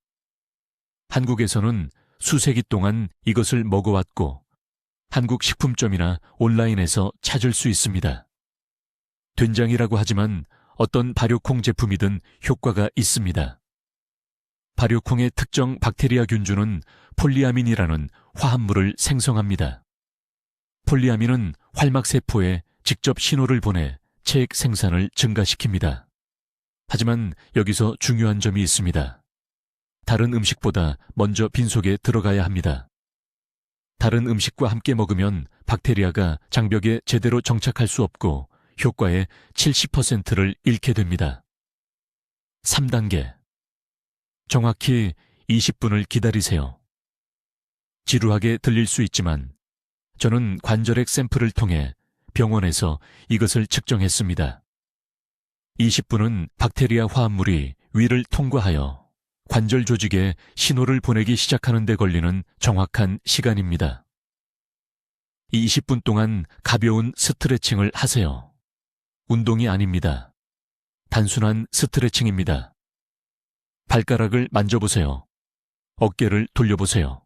한국에서는 수세기 동안 이것을 먹어왔고 한국 식품점이나 온라인에서 찾을 수 있습니다. 된장이라고 하지만 어떤 발효콩 제품이든 효과가 있습니다. 발효콩의 특정 박테리아 균주는 폴리아민이라는 화합물을 생성합니다. 폴리아민은 활막세포에 직접 신호를 보내 체액 생산을 증가시킵니다. 하지만 여기서 중요한 점이 있습니다. 다른 음식보다 먼저 빈속에 들어가야 합니다. 다른 음식과 함께 먹으면 박테리아가 장벽에 제대로 정착할 수 없고 효과의 70%를 잃게 됩니다. 3단계. 정확히 20분을 기다리세요. 지루하게 들릴 수 있지만 저는 관절액 샘플을 통해 병원에서 이것을 측정했습니다. 20분은 박테리아 화합물이 위를 통과하여 관절 조직에 신호를 보내기 시작하는 데 걸리는 정확한 시간입니다. 이 20분 동안 가벼운 스트레칭을 하세요. 운동이 아닙니다. 단순한 스트레칭입니다. 발가락을 만져보세요. 어깨를 돌려보세요.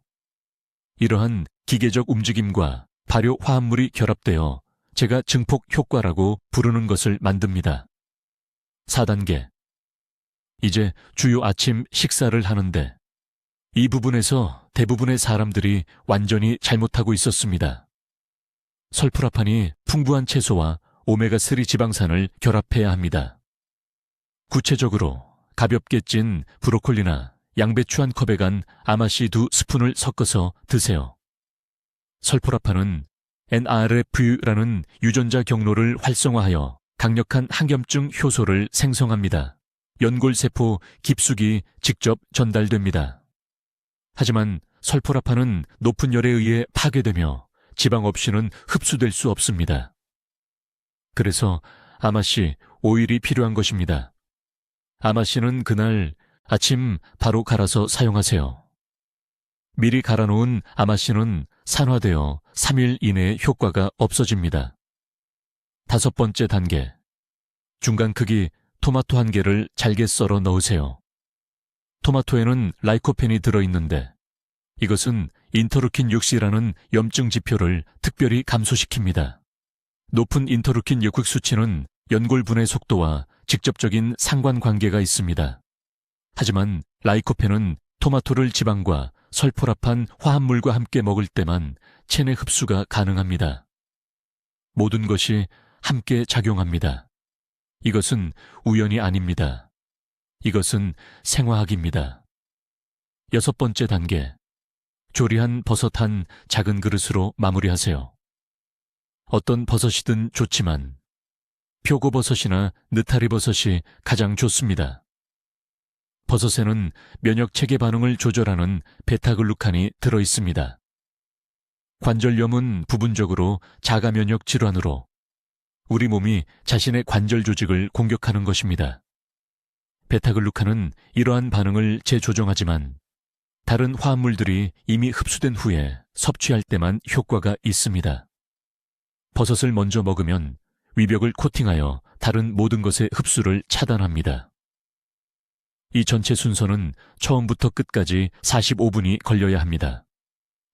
이러한 기계적 움직임과 발효 화합물이 결합되어 제가 증폭 효과라고 부르는 것을 만듭니다. 4단계. 이제 주요 아침 식사를 하는데 이 부분에서 대부분의 사람들이 완전히 잘못하고 있었습니다. 설프라판이 풍부한 채소와 오메가3 지방산을 결합해야 합니다. 구체적으로 가볍게 찐 브로콜리나 양배추 한 컵에 간 아마씨 2스푼을 섞어서 드세요. 설포라판은 NRF라는 유전자 경로를 활성화하여 강력한 항염증 효소를 생성합니다. 연골세포 깊숙이 직접 전달됩니다. 하지만 설포라판은 높은 열에 의해 파괴되며 지방 없이는 흡수될 수 없습니다. 그래서 아마씨 오일이 필요한 것입니다. 아마씨는 그날 아침 바로 갈아서 사용하세요. 미리 갈아놓은 아마씨는 산화되어 3일 이내에 효과가 없어집니다. 5번째 단계. 중간 크기 토마토 1개를 잘게 썰어 넣으세요. 토마토에는 라이코펜이 들어있는데 이것은 인터루킨 6C라는 염증 지표를 특별히 감소시킵니다. 높은 인터루킨 6 수치는 연골 분해 속도와 직접적인 상관관계가 있습니다. 하지만 라이코펜은 토마토를 지방과 설포라판 화합물과 함께 먹을 때만 체내 흡수가 가능합니다. 모든 것이 함께 작용합니다. 이것은 우연이 아닙니다. 이것은 생화학입니다. 6번째 단계. 조리한 버섯 한 작은 그릇으로 마무리하세요. 어떤 버섯이든 좋지만 표고버섯이나 느타리버섯이 가장 좋습니다. 버섯에는 면역 체계 반응을 조절하는 베타글루칸이 들어있습니다. 관절염은 부분적으로 자가 면역 질환으로 우리 몸이 자신의 관절 조직을 공격하는 것입니다. 베타글루칸은 이러한 반응을 재조정하지만 다른 화합물들이 이미 흡수된 후에 섭취할 때만 효과가 있습니다. 버섯을 먼저 먹으면 위벽을 코팅하여 다른 모든 것의 흡수를 차단합니다. 이 전체 순서는 처음부터 끝까지 45분이 걸려야 합니다.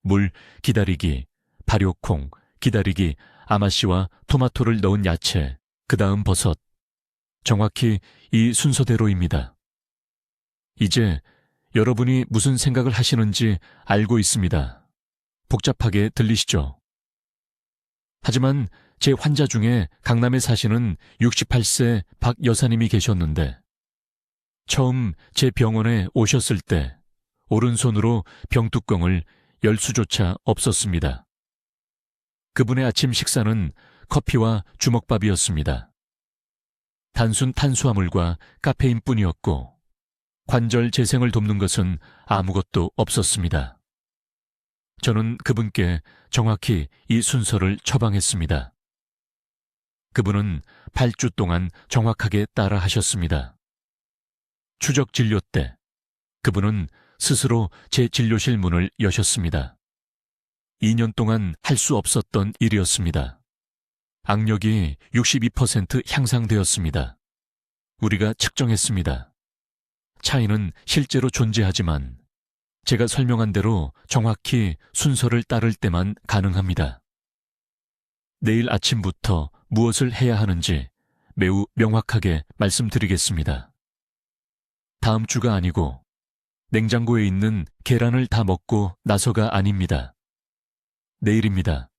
물, 기다리기, 발효콩, 기다리기, 아마씨와 토마토를 넣은 야채, 그 다음 버섯. 정확히 이 순서대로입니다. 이제 여러분이 무슨 생각을 하시는지 알고 있습니다. 복잡하게 들리시죠? 하지만 제 환자 중에 강남에 사시는 68세 박 여사님이 계셨는데 처음 제 병원에 오셨을 때 오른손으로 병뚜껑을 열 수조차 없었습니다. 그분의 아침 식사는 커피와 주먹밥이었습니다. 단순 탄수화물과 카페인뿐이었고 관절 재생을 돕는 것은 아무것도 없었습니다. 저는 그분께 정확히 이 순서를 처방했습니다. 그분은 8주 동안 정확하게 따라 하셨습니다. 추적 진료 때 그분은 스스로 제 진료실 문을 여셨습니다. 2년 동안 할 수 없었던 일이었습니다. 악력이 62% 향상되었습니다. 우리가 측정했습니다. 차이는 실제로 존재하지만 제가 설명한 대로 정확히 순서를 따를 때만 가능합니다. 내일 아침부터 무엇을 해야 하는지 매우 명확하게 말씀드리겠습니다. 다음 주가 아니고 냉장고에 있는 계란을 다 먹고 나서가 아닙니다. 내일입니다.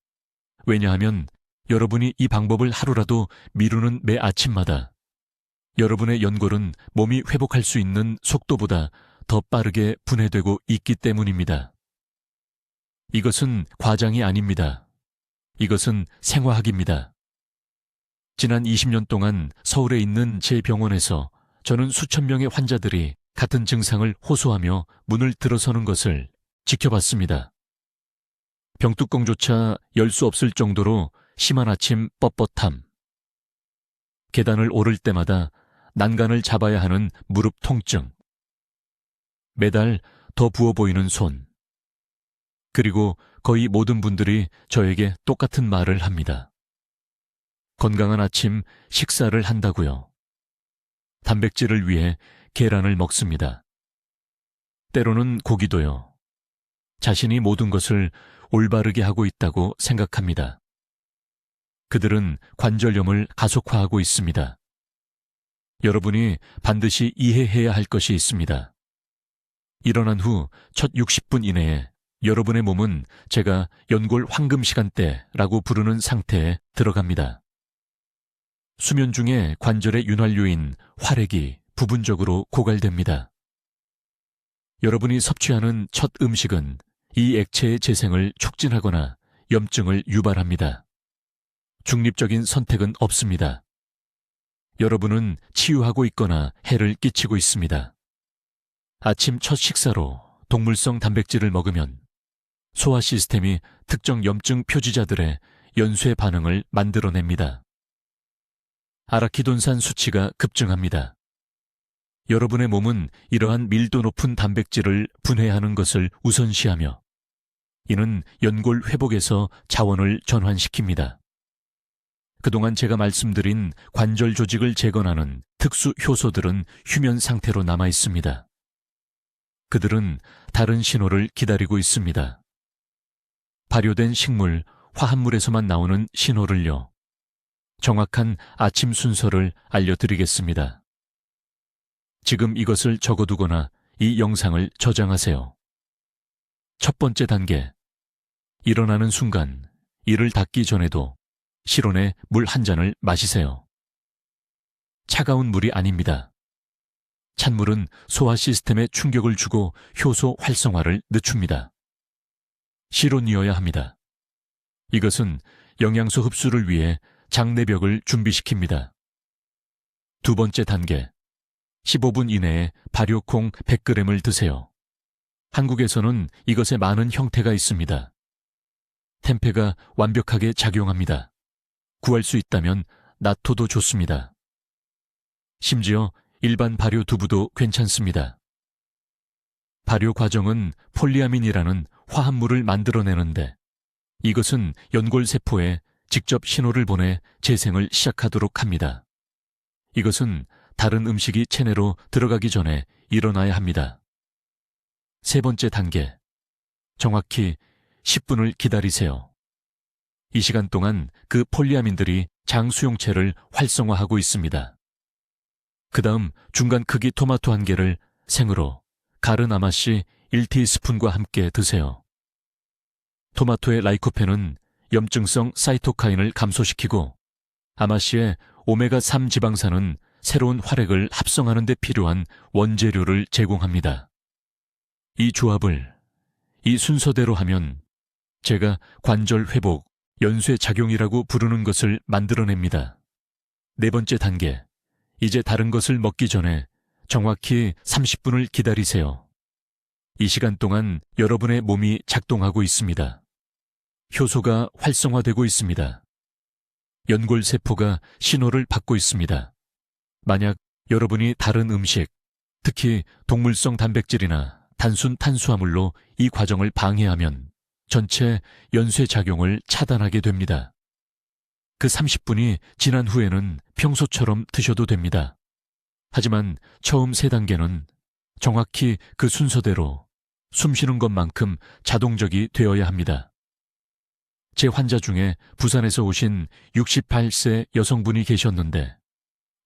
왜냐하면 여러분이 이 방법을 하루라도 미루는 매 아침마다 여러분의 연골은 몸이 회복할 수 있는 속도보다 더 빠르게 분해되고 있기 때문입니다. 이것은 과장이 아닙니다. 이것은 생화학입니다. 지난 20년 동안 서울에 있는 제 병원에서 저는 수천 명의 환자들이 같은 증상을 호소하며 문을 들어서는 것을 지켜봤습니다. 병뚜껑조차 열 수 없을 정도로 심한 아침 뻣뻣함. 계단을 오를 때마다 난간을 잡아야 하는 무릎 통증. 매달 더 부어 보이는 손. 그리고 거의 모든 분들이 저에게 똑같은 말을 합니다. 건강한 아침 식사를 한다고요. 단백질을 위해 계란을 먹습니다. 때로는 고기도요. 자신이 모든 것을 올바르게 하고 있다고 생각합니다. 그들은 관절염을 가속화하고 있습니다. 여러분이 반드시 이해해야 할 것이 있습니다. 일어난 후 첫 60분 이내에 여러분의 몸은 제가 연골 황금 시간대라고 부르는 상태에 들어갑니다. 수면 중에 관절의 윤활유인 활액이 부분적으로 고갈됩니다. 여러분이 섭취하는 첫 음식은 이 액체의 재생을 촉진하거나 염증을 유발합니다. 중립적인 선택은 없습니다. 여러분은 치유하고 있거나 해를 끼치고 있습니다. 아침 첫 식사로 동물성 단백질을 먹으면 소화 시스템이 특정 염증 표지자들의 연쇄 반응을 만들어냅니다. 아라키돈산 수치가 급증합니다. 여러분의 몸은 이러한 밀도 높은 단백질을 분해하는 것을 우선시하며 이는 연골 회복에서 자원을 전환시킵니다. 그동안 제가 말씀드린 관절 조직을 재건하는 특수 효소들은 휴면 상태로 남아 있습니다. 그들은 다른 신호를 기다리고 있습니다. 발효된 식물, 화합물에서만 나오는 신호를요. 정확한 아침 순서를 알려드리겠습니다. 지금 이것을 적어두거나 이 영상을 저장하세요. 첫 번째 단계. 일어나는 순간, 이를 닫기 전에도 실온에 물 한 잔을 마시세요. 차가운 물이 아닙니다. 찬물은 소화 시스템에 충격을 주고 효소 활성화를 늦춥니다. 실온이어야 합니다. 이것은 영양소 흡수를 위해 장내벽을 준비시킵니다. 두 번째 단계. 15분 이내에 발효콩 100g을 드세요. 한국에서는 이것의 많은 형태가 있습니다. 템페가 완벽하게 작용합니다. 구할 수 있다면 나토도 좋습니다. 심지어 일반 발효 두부도 괜찮습니다. 발효 과정은 폴리아민이라는 화합물을 만들어내는데 이것은 연골세포에 직접 신호를 보내 재생을 시작하도록 합니다. 이것은 다른 음식이 체내로 들어가기 전에 일어나야 합니다. 세 번째 단계. 정확히 10분을 기다리세요. 이 시간 동안 그 폴리아민들이 장 수용체를 활성화하고 있습니다. 그 다음 중간 크기 토마토 한 개를 생으로 가르나마시 1티스푼과 함께 드세요. 토마토의 라이코펜은 염증성 사이토카인을 감소시키고 아마시의 오메가3 지방산은 새로운 활액을 합성하는 데 필요한 원재료를 제공합니다. 이 조합을 이 순서대로 하면 제가 관절 회복, 연쇄 작용이라고 부르는 것을 만들어냅니다. 네 번째 단계. 이제 다른 것을 먹기 전에 정확히 30분을 기다리세요. 이 시간 동안 여러분의 몸이 작동하고 있습니다. 효소가 활성화되고 있습니다. 연골세포가 신호를 받고 있습니다. 만약 여러분이 다른 음식, 특히 동물성 단백질이나 단순 탄수화물로 이 과정을 방해하면 전체 연쇄작용을 차단하게 됩니다. 그 30분이 지난 후에는 평소처럼 드셔도 됩니다. 하지만 처음 3단계는 정확히 그 순서대로 숨 쉬는 것만큼 자동적이 되어야 합니다. 제 환자 중에 부산에서 오신 68세 여성분이 계셨는데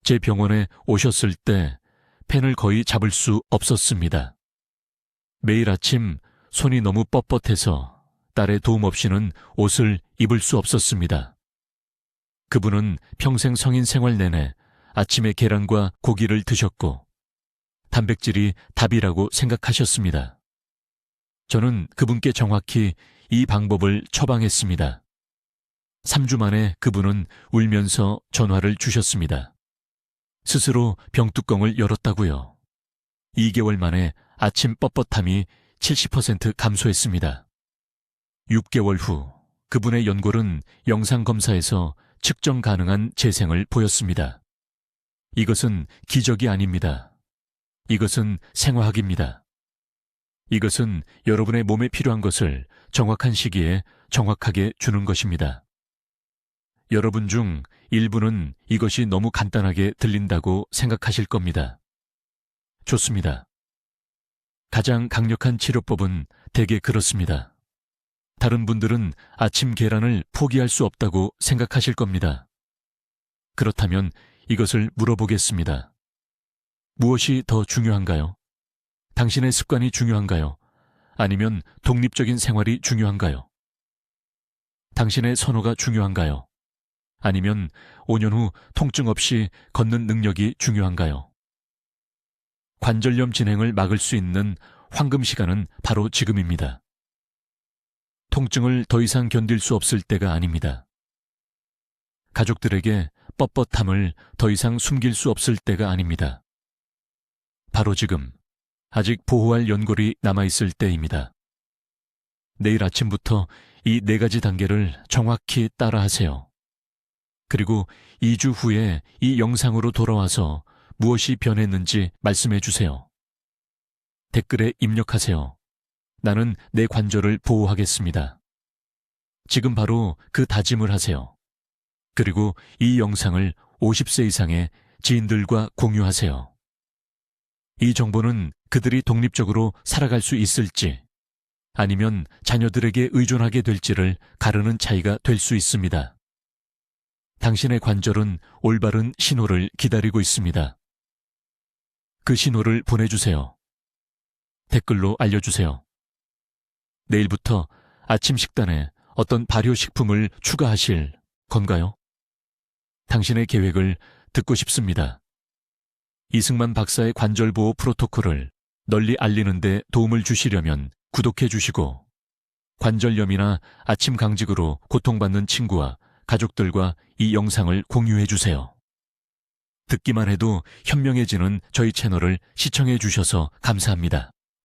제 병원에 오셨을 때 펜을 거의 잡을 수 없었습니다. 매일 아침 손이 너무 뻣뻣해서 딸의 도움 없이는 옷을 입을 수 없었습니다. 그분은 평생 성인 생활 내내 아침에 계란과 고기를 드셨고 단백질이 답이라고 생각하셨습니다. 저는 그분께 정확히 이 방법을 처방했습니다. 3주 만에 그분은 울면서 전화를 주셨습니다. 스스로 병뚜껑을 열었다고요. 2개월 만에 아침 뻣뻣함이 70% 감소했습니다. 6개월 후 그분의 연골은 영상검사에서 측정 가능한 재생을 보였습니다. 이것은 기적이 아닙니다. 이것은 생화학입니다. 이것은 여러분의 몸에 필요한 것을 정확한 시기에 정확하게 주는 것입니다. 여러분 중 일부는 이것이 너무 간단하게 들린다고 생각하실 겁니다. 좋습니다. 가장 강력한 치료법은 대개 그렇습니다. 다른 분들은 아침 계란을 포기할 수 없다고 생각하실 겁니다. 그렇다면 이것을 물어보겠습니다. 무엇이 더 중요한가요? 당신의 습관이 중요한가요? 아니면 독립적인 생활이 중요한가요? 당신의 선호가 중요한가요? 아니면 5년 후 통증 없이 걷는 능력이 중요한가요? 관절염 진행을 막을 수 있는 황금 시간은 바로 지금입니다. 통증을 더 이상 견딜 수 없을 때가 아닙니다. 가족들에게 뻣뻣함을 더 이상 숨길 수 없을 때가 아닙니다. 바로 지금, 아직 보호할 연골이 남아있을 때입니다. 내일 아침부터 이 4가지 단계를 정확히 따라하세요. 그리고 2주 후에 이 영상으로 돌아와서 무엇이 변했는지 말씀해 주세요. 댓글에 입력하세요. 나는 내 관절을 보호하겠습니다. 지금 바로 그 다짐을 하세요. 그리고 이 영상을 50세 이상의 지인들과 공유하세요. 이 정보는 그들이 독립적으로 살아갈 수 있을지 아니면 자녀들에게 의존하게 될지를 가르는 차이가 될 수 있습니다. 당신의 관절은 올바른 신호를 기다리고 있습니다. 그 신호를 보내주세요. 댓글로 알려주세요. 내일부터 아침 식단에 어떤 발효식품을 추가하실 건가요? 당신의 계획을 듣고 싶습니다. 이승만 박사의 관절보호 프로토콜을 널리 알리는 데 도움을 주시려면 구독해 주시고 관절염이나 아침 강직으로 고통받는 친구와 가족들과 이 영상을 공유해 주세요. 듣기만 해도 현명해지는 저희 채널을 시청해 주셔서 감사합니다.